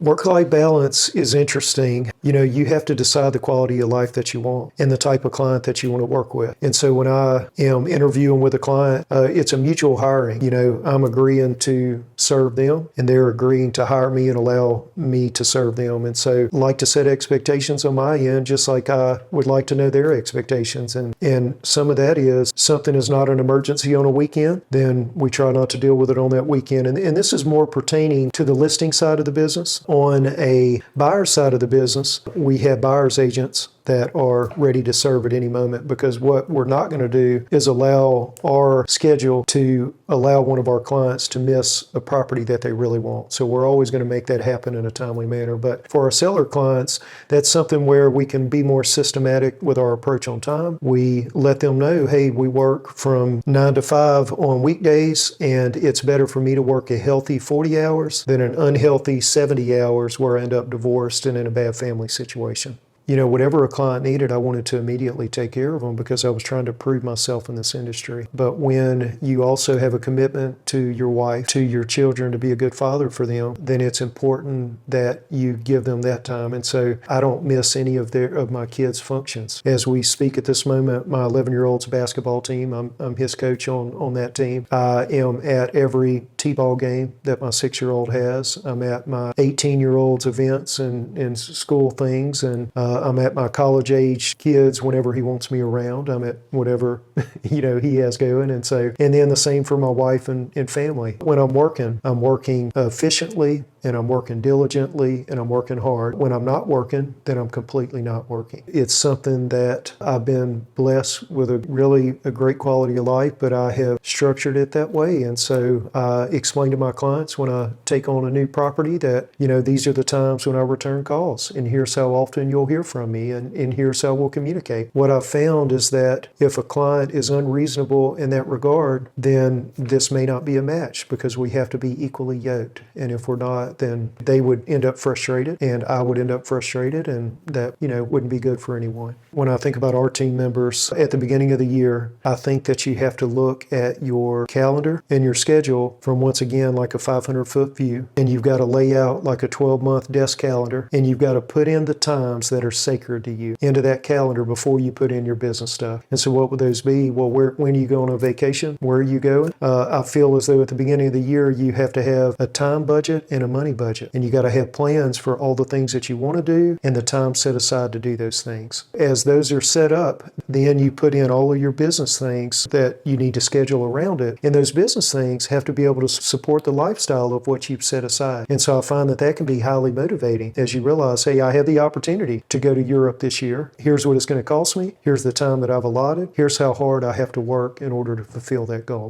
Work-life balance is interesting. You have to decide the quality of life that you want and the type of client that you want to work with. And so when I am interviewing with a client, it's a mutual hiring. I'm agreeing to serve them and they're agreeing to hire me and allow me to serve them. And so I like to set expectations on my end, just like I would like to know their expectations. And some of that is something is not an emergency on a weekend, then we try not to deal with it on that weekend. And this is more pertaining to the listing side of the business. On a buyer side of the business, we have buyer's agents that are ready to serve at any moment, because what we're not going to do is allow our schedule to allow one of our clients to miss a property that they really want. So we're always going to make that happen in a timely manner. But for our seller clients, that's something where we can be more systematic with our approach on time. We let them know, hey, we work from 9 to 5 on weekdays, and it's better for me to work a healthy 40 hours than an unhealthy 70 hours where I end up divorced and in a bad family situation. Whatever a client needed, I wanted to immediately take care of them because I was trying to prove myself in this industry. But when you also have a commitment to your wife, to your children, to be a good father for them, then it's important that you give them that time. And so I don't miss any of my kids' functions. As we speak at this moment, my 11-year-old's basketball team, I'm his coach on that team. I am at every T-ball game that my 6-year-old has. I'm at my 18-year-old's events and school things, and I'm at my college-age kids whenever he wants me around. I'm at whatever he has going, and then the same for my wife and family. When I'm working efficiently, and I'm working diligently, and I'm working hard. When I'm not working, then I'm completely not working. It's something that I've been blessed with a great quality of life, but I have structured it that way. And so I explain to my clients when I take on a new property that, these are the times when I return calls, and here's how often you'll hear from me, and here's how we'll communicate. What I've found is that if a client is unreasonable in that regard, then this may not be a match, because we have to be equally yoked. And if we're not, then they would end up frustrated and I would end up frustrated, and that, wouldn't be good for anyone. When I think about our team members at the beginning of the year, I think that you have to look at your calendar and your schedule from, once again, like a 500-foot view, and you've got to lay out like a 12-month desk calendar, and you've got to put in the times that are sacred to you into that calendar before you put in your business stuff. And so what would those be? Well, when you go on a vacation, where are you going? I feel as though at the beginning of the year, you have to have a time budget and a money budget. And you got to have plans for all the things that you want to do and the time set aside to do those things. As those are set up, then you put in all of your business things that you need to schedule around it. And those business things have to be able to support the lifestyle of what you've set aside. And so I find that can be highly motivating as you realize, hey, I have the opportunity to go to Europe this year. Here's what it's going to cost me. Here's the time that I've allotted. Here's how hard I have to work in order to fulfill that goal.